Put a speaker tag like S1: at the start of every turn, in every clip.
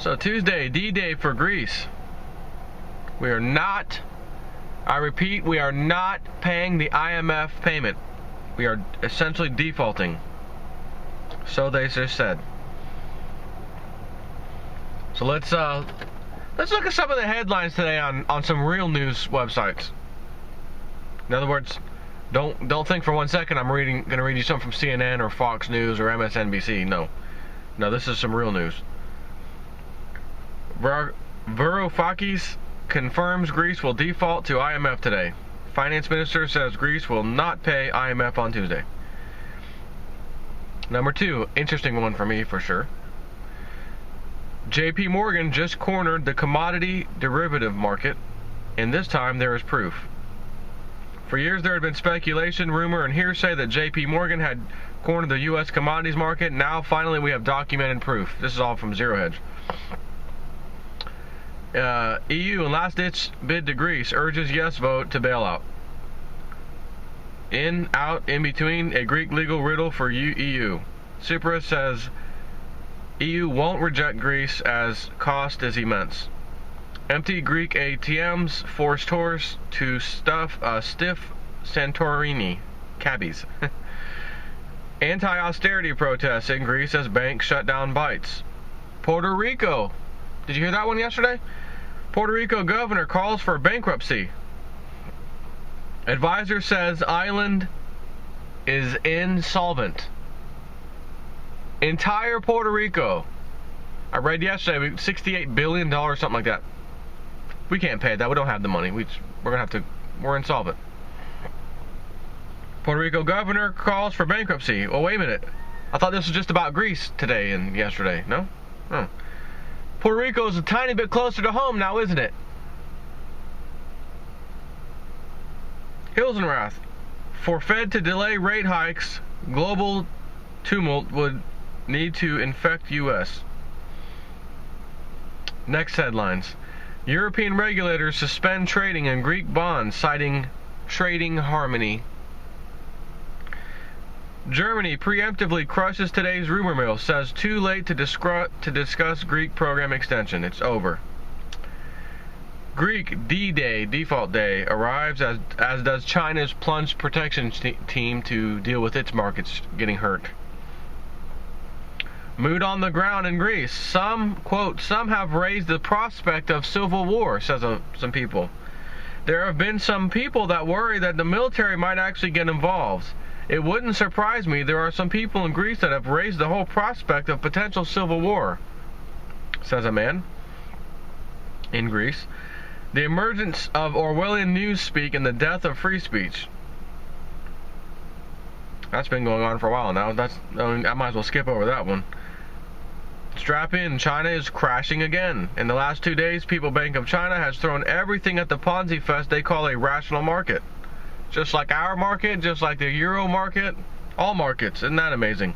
S1: So Tuesday, D-Day for Greece. We are not, I repeat, we are not paying the IMF payment. We are essentially defaulting. So they just said. So let's look at some of the headlines today on some real news websites. In other words, don't think for 1 second I'm going to read you something from CNN or Fox News or MSNBC. No, this is some real news. Varoufakis confirms Greece will default to IMF today. Finance Minister says Greece will not pay IMF on Tuesday. Number 2, interesting one for me for sure. JP Morgan just cornered the commodity derivative market, and this time there is proof. For years there had been speculation, rumor, and hearsay that JP Morgan had cornered the U.S. commodities market. Now finally we have documented proof. This is all from Zero Hedge. EU in last-ditch bid to Greece urges yes vote to bailout. In, out, in between, a Greek legal riddle for EU. Tsipras says EU won't reject Greece as cost is immense. Empty Greek ATMs force tourists to stiff Santorini cabbies. Anti-austerity protests in Greece as banks shut down bites. Puerto Rico. Did you hear that one yesterday? Puerto Rico governor calls for bankruptcy. Advisor says island is insolvent. Entire Puerto Rico. I read yesterday, $68 billion, something like that. We can't pay that. We don't have the money. We're insolvent. Puerto Rico governor calls for bankruptcy. Oh, wait a minute. I thought this was just about Greece today and yesterday. No? Oh. Puerto Rico is a tiny bit closer to home now, isn't it? Hilsenrath. For Fed to delay rate hikes, global tumult would need to infect U.S. Next headlines. European regulators suspend trading in Greek bonds, citing trading harmony. Germany preemptively crushes today's rumor mill, says too late to discuss Greek program extension. It's over. Greek D-Day, default day, arrives as does China's plunge protection team to deal with its markets getting hurt. Mood on the ground in Greece. Some, quote, some have raised the prospect of civil war, says some people. There have been some people that worry that the military might actually get involved. It wouldn't surprise me. There are some people in Greece that have raised the whole prospect of potential civil war, says a man in Greece. The emergence of Orwellian newspeak and the death of free speech. That's been going on for a while now. I might as well skip over that one. Strap in, China is crashing again. In the last 2 days, People Bank of China has thrown everything at the Ponzi fest they call a rational market. Just like our market, just like the Euro market, all markets. Isn't that amazing?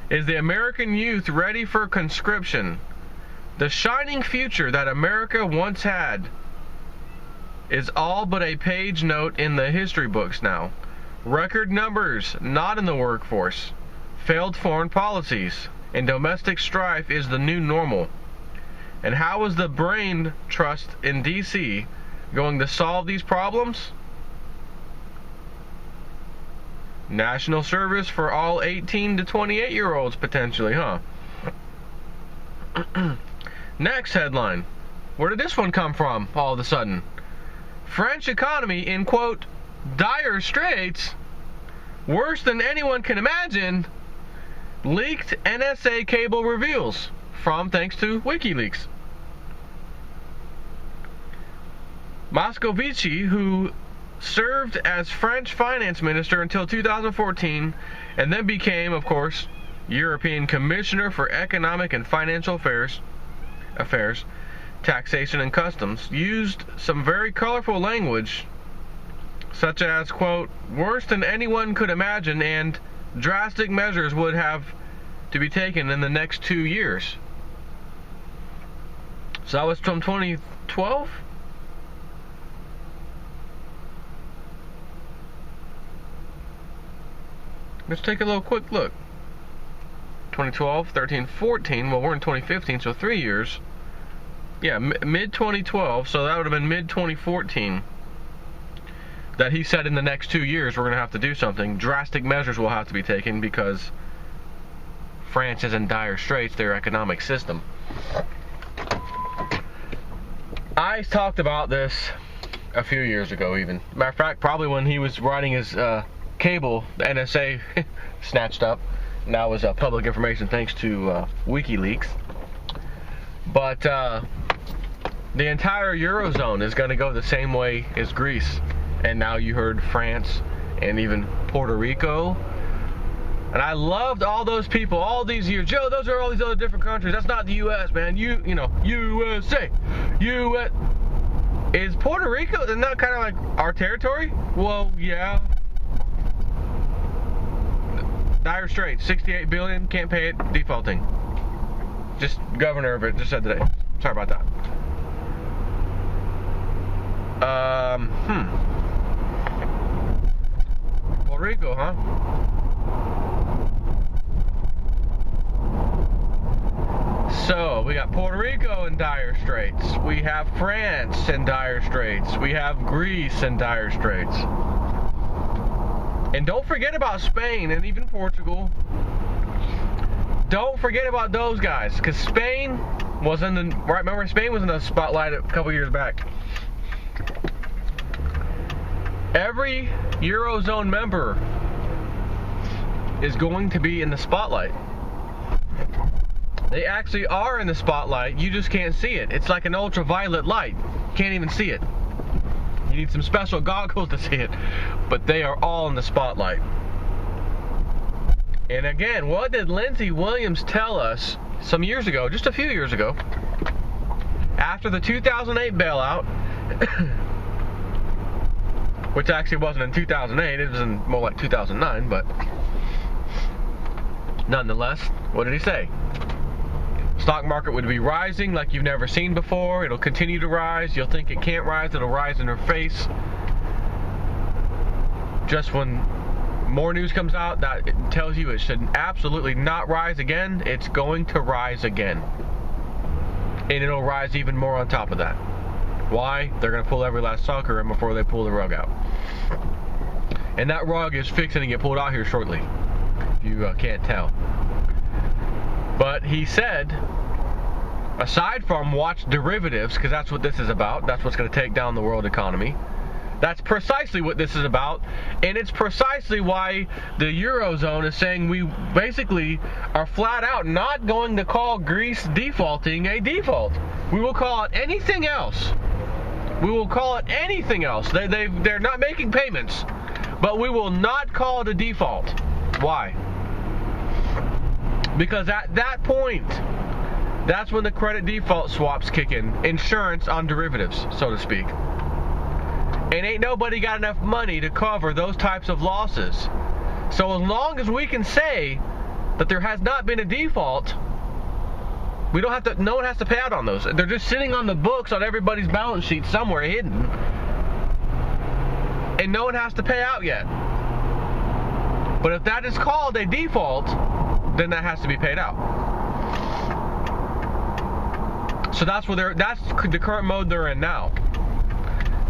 S1: Is the American youth ready for conscription? The shining future that America once had is all but a page note in the history books now. Record numbers, not in the workforce. Failed foreign policies. And domestic strife is the new normal. And how is the brain trust in D.C. going to solve these problems? National service for all 18 to 28-year-olds, potentially, huh? Next headline. Where did this one come from, all of a sudden? French economy in, quote, dire straits, worse than anyone can imagine, leaked NSA cable reveals, from thanks to WikiLeaks. Moscovici, who served as French finance minister until 2014 and then became, of course, European Commissioner for Economic and Financial Affairs, Taxation and Customs, used some very colorful language such as, quote, worse than anyone could imagine and drastic measures would have to be taken in the next 2 years. So that was from 2012? Let's take a little quick look. 2012, 13, 14. Well, we're in 2015, so 3 years. Yeah, mid 2012, so that would have been mid 2014. That he said in the next 2 years we're going to have to do something. Drastic measures will have to be taken because France is in dire straits, their economic system. I talked about this a few years ago even. Matter of fact, probably when he was writing his cable, the NSA snatched up. Now is public information thanks to WikiLeaks. But the entire Eurozone is going to go the same way as Greece. And now you heard France and even Puerto Rico. And I loved all those people all these years. Joe, those are all these other different countries. That's not the U.S., man. You know, USA. U.S. Is Puerto Rico, isn't that kind of like our territory? Well, yeah. Dire straits, 68 billion, can't pay it, defaulting. Just governor of it just said today. Sorry about that. Puerto Rico, huh? So, we got Puerto Rico in dire straits. We have France in dire straits. We have Greece in dire straits. And don't forget about Spain and even Portugal. Don't forget about those guys, because Spain was in the, right, remember Spain was in the spotlight a couple years back. Every Eurozone member is going to be in the spotlight. They actually are in the spotlight, you just can't see it. It's like an ultraviolet light. Can't even see it. You need some special goggles to see it. But they are all in the spotlight. And again, what did Lindsey Williams tell us some years ago, just a few years ago, after the 2008 bailout, which actually wasn't in 2008, it was in more like 2009, but nonetheless, what did he say? Stock market would be rising like you've never seen before. It'll continue to rise. You'll think it can't rise. It'll rise in her face. Just when more news comes out that it tells you it should absolutely not rise again, it's going to rise again. And it'll rise even more on top of that. Why? They're going to pull every last sucker in before they pull the rug out. And that rug is fixing to get pulled out here shortly. You can't tell. But he said, aside from watch derivatives, because that's what this is about, that's what's going to take down the world economy. That's precisely what this is about, and it's precisely why the Eurozone is saying we basically are flat out not going to call Greece defaulting a default. We will call it anything else. We will call it anything else. They're not making payments, but we will not call it a default. Why? Because at that point, that's when the credit default swaps kick in. Insurance on derivatives, so to speak. And ain't nobody got enough money to cover those types of losses. So as long as we can say that there has not been a default, we don't have to, no one has to pay out on those. They're just sitting on the books on everybody's balance sheet somewhere hidden. And no one has to pay out yet. But if that is called a default, then that has to be paid out. So that's the current mode they're in now.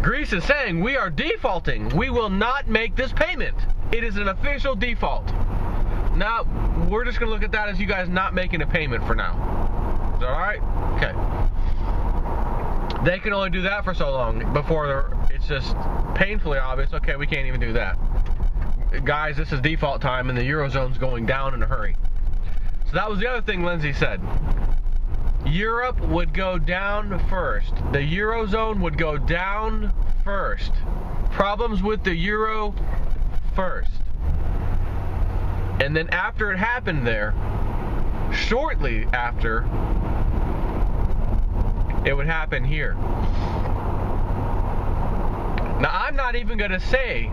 S1: Greece is saying we are defaulting. We will not make this payment. It is an official default. Now, we're just going to look at that as you guys not making a payment for now. Is that alright? Okay. They can only do that for so long before it's just painfully obvious, okay, we can't even do that. Guys, this is default time and the Eurozone's going down in a hurry. So that was the other thing Lindsey said. Europe would go down first. The Eurozone would go down first. Problems with the Euro first. And then after it happened there, shortly after, it would happen here. Now, I'm not even going to say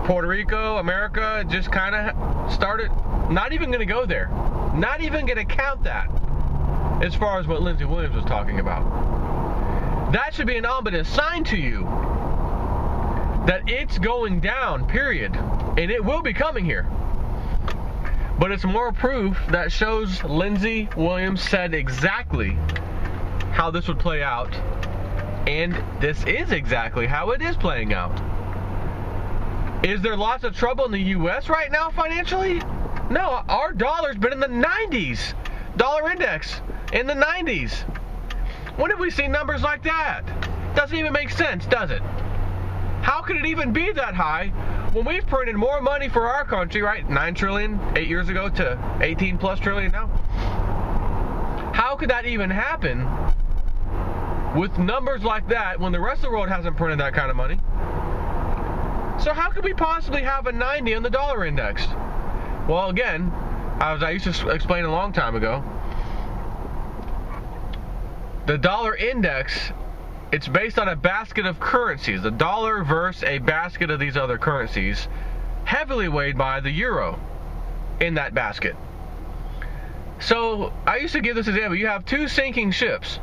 S1: Puerto Rico, America just kind of started, not even going to go there. Not even going to count that as far as what Lindsey Williams was talking about. That should be an ominous sign to you that it's going down, period. And it will be coming here. But it's more proof that shows Lindsey Williams said exactly how this would play out. And this is exactly how it is playing out. Is there lots of trouble in the U.S. right now financially? No, our dollar's been in the 90s. Dollar index in the 90s. When have we seen numbers like that? Doesn't even make sense, does it? How could it even be that high when we've printed more money for our country, right? 9 trillion 8 years ago to 18 plus trillion now. How could that even happen with numbers like that when the rest of the world hasn't printed that kind of money? So how could we possibly have a 90 on the dollar index? Well, again, as I used to explain a long time ago, the dollar index, it's based on a basket of currencies. The dollar versus a basket of these other currencies, heavily weighed by the euro in that basket. So I used to give this example. You have two sinking ships.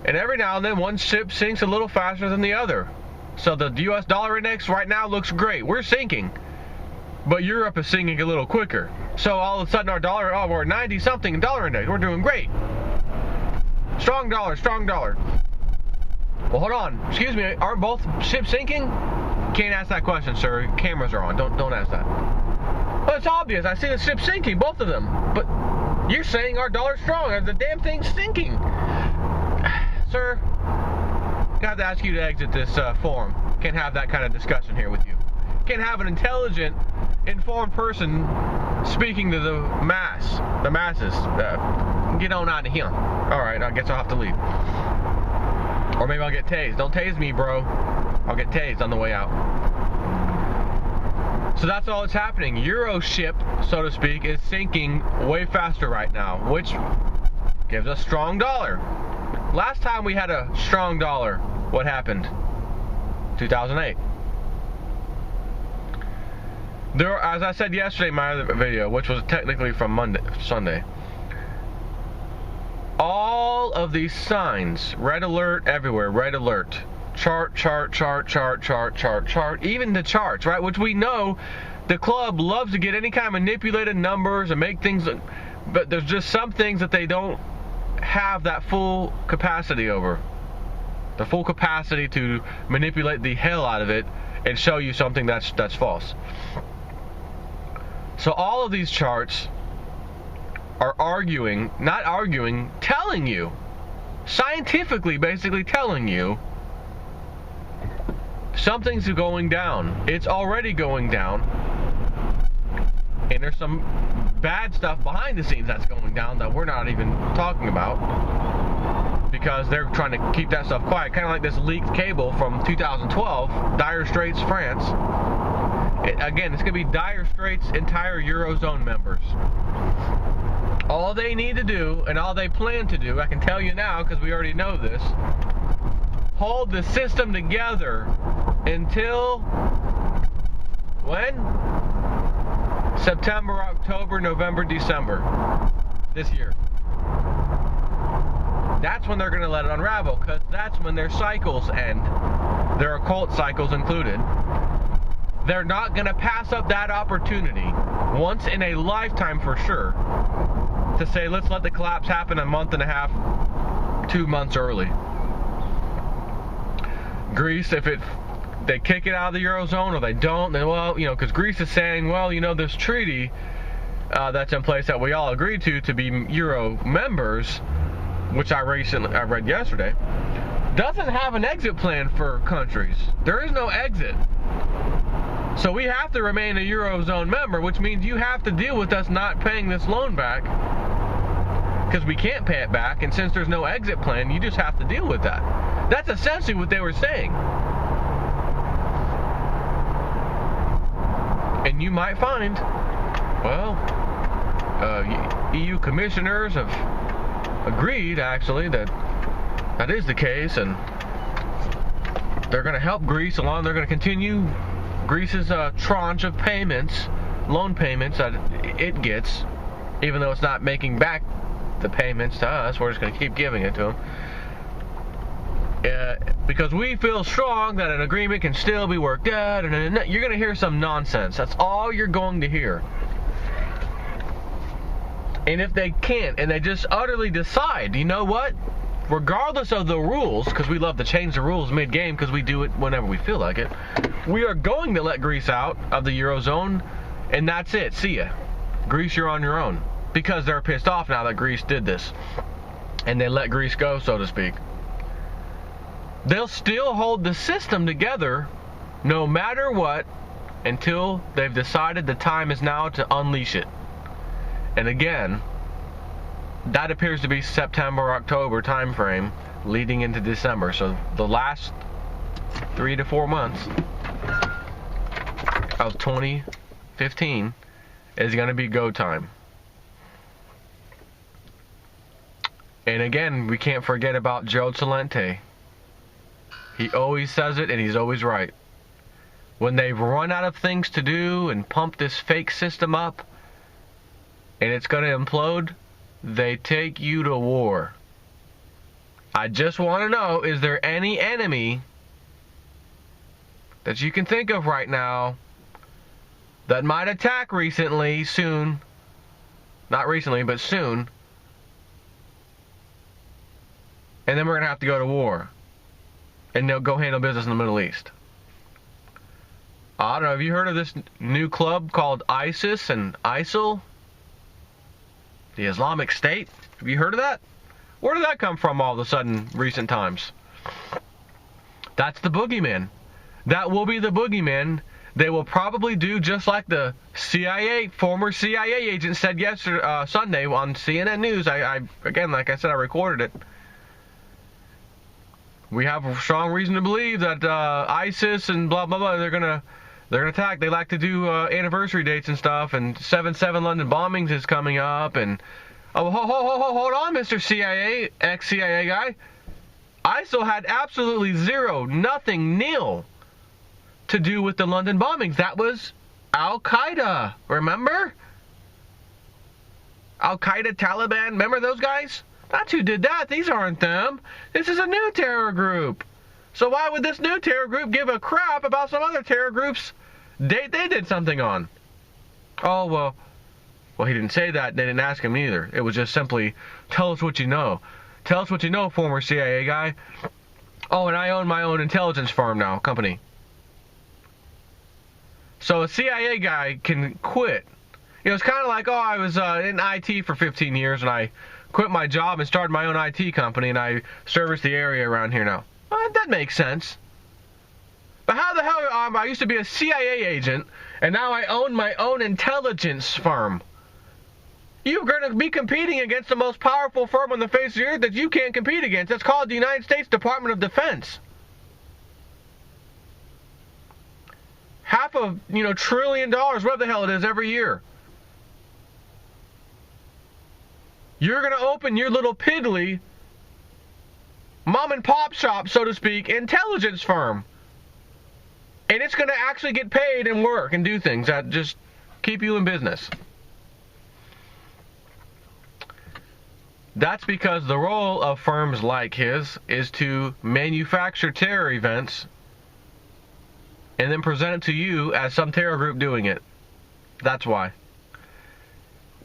S1: And every now and then one ship sinks a little faster than the other. So the US dollar index right now looks great. We're sinking. But Europe is sinking a little quicker. So all of a sudden our dollar, oh, we're 90 something dollar index. We're doing great. Strong dollar, strong dollar. Well, hold on. Excuse me, aren't both ships sinking? Can't ask that question, sir. Cameras are on. Don't ask that. Well, it's obvious. I see the ship sinking, both of them. But you're saying our dollar's strong. The damn thing's sinking. Sir, I have to ask you to exit this forum. Can't have that kind of discussion here with you. Can't have an intelligent, informed person speaking to the masses. Get on out of here. All right, I guess I'll have to leave. Or maybe I'll get tased. Don't tase me, bro. I'll get tased on the way out. So that's all that's happening. Euro ship, so to speak, is sinking way faster right now, which gives us strong dollar. Last time we had a strong dollar, what happened? 2008. There, as I said yesterday in my other video, which was technically from Sunday, all of these signs, red alert everywhere, red alert, chart, even the charts, right? Which we know the club loves to get any kind of manipulated numbers and make things, but there's just some things that they don't have that full capacity over. The full capacity to manipulate the hell out of it and show you something that's false. So all of these charts are telling you, scientifically basically telling you something's going down. It's already going down. And there's some bad stuff behind the scenes that's going down that we're not even talking about, because they're trying to keep that stuff quiet. Kind of like this leaked cable from 2012, Dire Straits, France. Again, it's going to be Dire Straits' entire Eurozone members. All they need to do, and all they plan to do, I can tell you now because we already know this, hold the system together until when? September, October, November, December this year. That's when they're going to let it unravel, because that's when their cycles end, their occult cycles included. They're not going to pass up that opportunity, once in a lifetime for sure, to say, let's let the collapse happen a month and a half, 2 months early. Greece, if they kick it out of the Eurozone or they don't, then, well, because Greece is saying, well, this treaty that's in place that we all agreed to be Euro members, which I read yesterday, doesn't have an exit plan for countries. There is no exit. So we have to remain a Eurozone member, which means you have to deal with us not paying this loan back, because we can't pay it back, and since there's no exit plan, you just have to deal with that. That's essentially what they were saying. And you might find, well, EU commissioners have agreed, actually, that is the case, and they're going to help Greece along. They're going to continue Greece's tranche of payments, loan payments that it gets, even though it's not making back the payments to us. We're just going to keep giving it to them. Because we feel strong that an agreement can still be worked out, and you're going to hear some nonsense. That's all you're going to hear. And if they can't, and they just utterly decide, you know what? Regardless of the rules, because we love to change the rules mid-game because we do it whenever we feel like it, we are going to let Greece out of the Eurozone, and that's it. See ya. Greece, you're on your own. Because they're pissed off now that Greece did this. And they let Greece go, so to speak. They'll still hold the system together no matter what until they've decided the time is now to unleash it. And again, that appears to be September, October time frame leading into December. So the last 3 to 4 months of 2015 is going to be go time. And again, we can't forget about Joe Celente. He always says it, and he's always right. When they've run out of things to do and pump this fake system up, and it's going to implode, they take you to war. I just want to know, is there any enemy that you can think of right now that might attack soon, not recently, but soon, and then we're going to have to go to war, and they'll go handle business in the Middle East? I don't know, have you heard of this new club called ISIS and ISIL? The Islamic State? Have you heard of that? Where did that come from all of a sudden, recent times? That's the boogeyman. That will be the boogeyman. They will probably do just like the CIA, former CIA agent said yesterday, Sunday on CNN News. I again, like I said, I recorded it. We have a strong reason to believe that ISIS and blah blah blah, they're gonna attack. They like to do anniversary dates and stuff, and 7/7 London bombings is coming up, and hold on, Mr. CIA, ex-CIA guy. ISIL had absolutely zero, nothing, nil to do with the London bombings. That was Al-Qaeda, remember? Al-Qaeda, Taliban, remember those guys? That's who did that. These aren't them. This is a new terror group. So why would this new terror group give a crap about some other terror groups they did something on? Oh, well, he didn't say that. They didn't ask him either. It was just simply, tell us what you know. Tell us what you know, former CIA guy. Oh, and I own my own intelligence firm now, company. So a CIA guy can quit. You know, it's kind of like, oh, I was in IT for 15 years, and I quit my job and started my own IT company, and I service the area around here now. That makes sense. But how the hell, I used to be a CIA agent, and now I own my own intelligence firm. You're going to be competing against the most powerful firm on the face of the earth that you can't compete against. It's called the United States Department of Defense. Half of, $1 trillion, whatever the hell it is, every year. You're going to open your little piddly mom and pop shop, so to speak, intelligence firm. And it's going to actually get paid and work and do things that just keep you in business. That's because the role of firms like his is to manufacture terror events and then present it to you as some terror group doing it. That's why.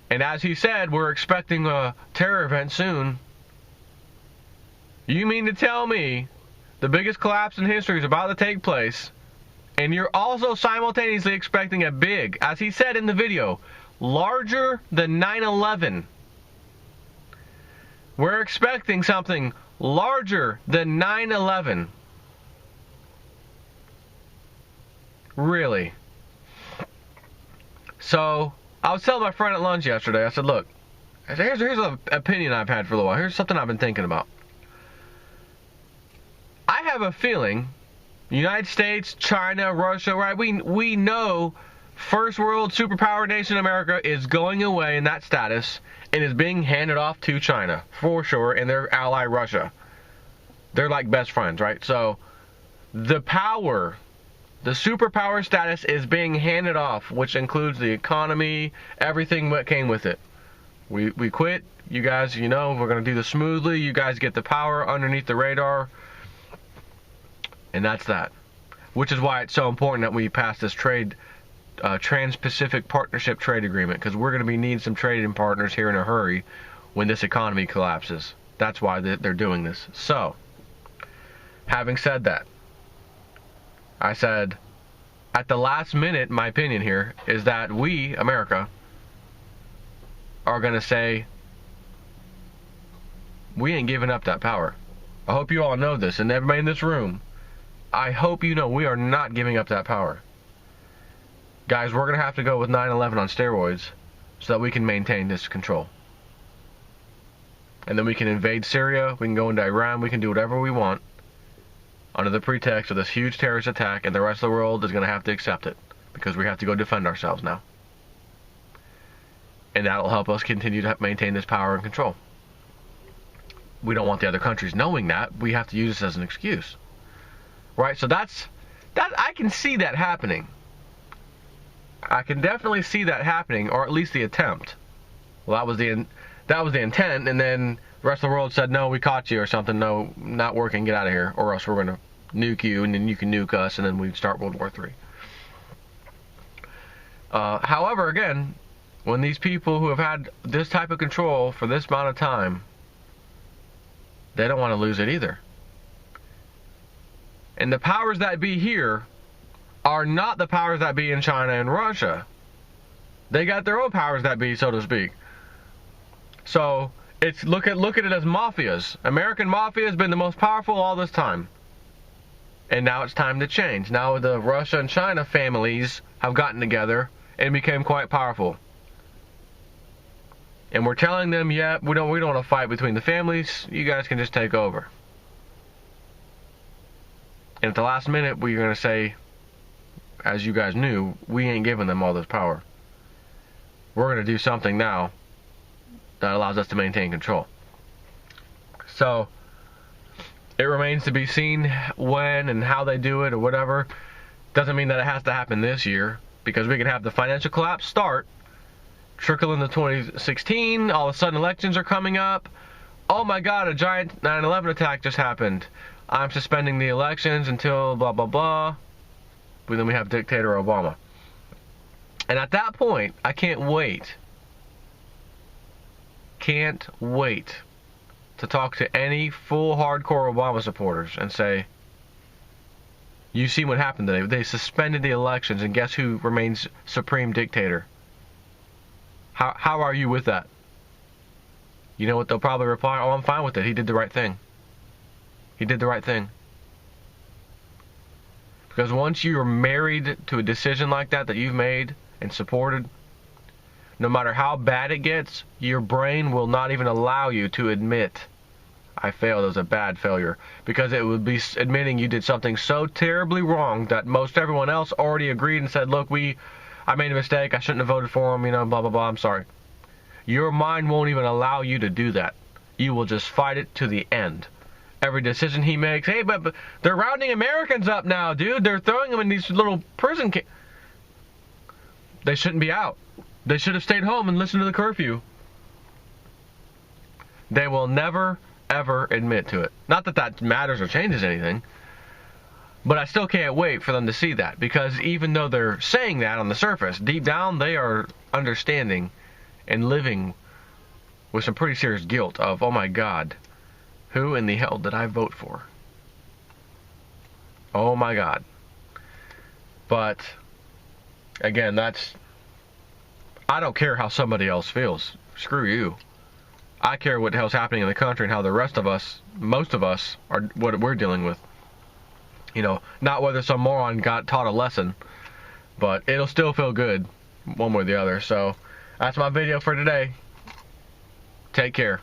S1: And as he said, we're expecting a terror event soon. You mean to tell me the biggest collapse in history is about to take place, and you're also simultaneously expecting a big, as he said in the video, larger than 9/11. We're expecting something larger than 9/11. Really? So, I was telling my friend at lunch yesterday, I said, look, here's an opinion I've had for a little while. Here's something I've been thinking about. I have a feeling United States, China, Russia, right? We know first world superpower nation America is going away in that status and is being handed off to China, for sure, and their ally Russia. They're like best friends, right? So the power, the superpower status is being handed off, which includes the economy, everything that came with it. We quit. You guys, we're going to do this smoothly. You guys get the power underneath the radar. And that's that. Which is why it's so important that we pass this trade Trans-Pacific Partnership Trade Agreement, because we're going to be needing some trading partners here in a hurry when this economy collapses. That's why they're doing this. So, having said that, I said, at the last minute, my opinion here is that we, America, are going to say, we ain't giving up that power. I hope you all know this, and everybody in this room, I hope you know we are not giving up that power. Guys, we're going to have to go with 9/11 on steroids so that we can maintain this control. And then we can invade Syria, we can go into Iran, we can do whatever we want under the pretext of this huge terrorist attack, and the rest of the world is going to have to accept it because we have to go defend ourselves now. And that'll help us continue to maintain this power and control. We don't want the other countries knowing that. We have to use this as an excuse. Right? So that I can see that happening. I can definitely see that happening, or at least the attempt. Well, that was the intent, and then the rest of the world said, no, we caught you or something. No, not working, get out of here, or else we're going to nuke you, and then you can nuke us, and then we start World War III. However, again, when these people who have had this type of control for this amount of time, they don't want to lose it either. And the powers that be here are not the powers that be in China and Russia. They got their own powers that be, so to speak. So it's look at it as mafias. American mafia has been the most powerful all this time. And now it's time to change. Now the Russia and China families have gotten together and became quite powerful. And we're telling them, yeah, we don't want to fight between the families. You guys can just take over. And at the last minute, we're going to say, as you guys knew, we ain't giving them all this power. We're going to do something now that allows us to maintain control. So, it remains to be seen when and how they do it or whatever. Doesn't mean that it has to happen this year, because we can have the financial collapse start, trickle into 2016, all of a sudden elections are coming up. Oh my God, a giant 9/11 attack just happened. I'm suspending the elections until blah, blah, blah. But then we have dictator Obama. And at that point, I can't wait. Can't wait to talk to any full hardcore Obama supporters and say, you see what happened today. They suspended the elections, and guess who remains supreme dictator? How are you with that? You know what they'll probably reply? Oh, I'm fine with it. He did the right thing. He did the right thing. Because once you're married to a decision like that you've made and supported, no matter how bad it gets, your brain will not even allow you to admit, I failed, it was a bad failure. Because it would be admitting you did something so terribly wrong that most everyone else already agreed and said, look, I made a mistake, I shouldn't have voted for him, blah, blah, blah, I'm sorry. Your mind won't even allow you to do that. You will just fight it to the end. Every decision he makes, hey, but they're rounding Americans up now, dude. They're throwing them in these little prison camps. They shouldn't be out. They should have stayed home and listened to the curfew. They will never, ever admit to it. Not that that matters or changes anything, but I still can't wait for them to see that, because even though they're saying that on the surface, deep down they are understanding and living with some pretty serious guilt of, oh my God, who in the hell did I vote for? Oh my God. But, again, I don't care how somebody else feels. Screw you. I care what the hell's happening in the country and how the rest of us, most of us, are what we're dealing with. Not whether some moron got taught a lesson, but it'll still feel good one way or the other. So, that's my video for today. Take care.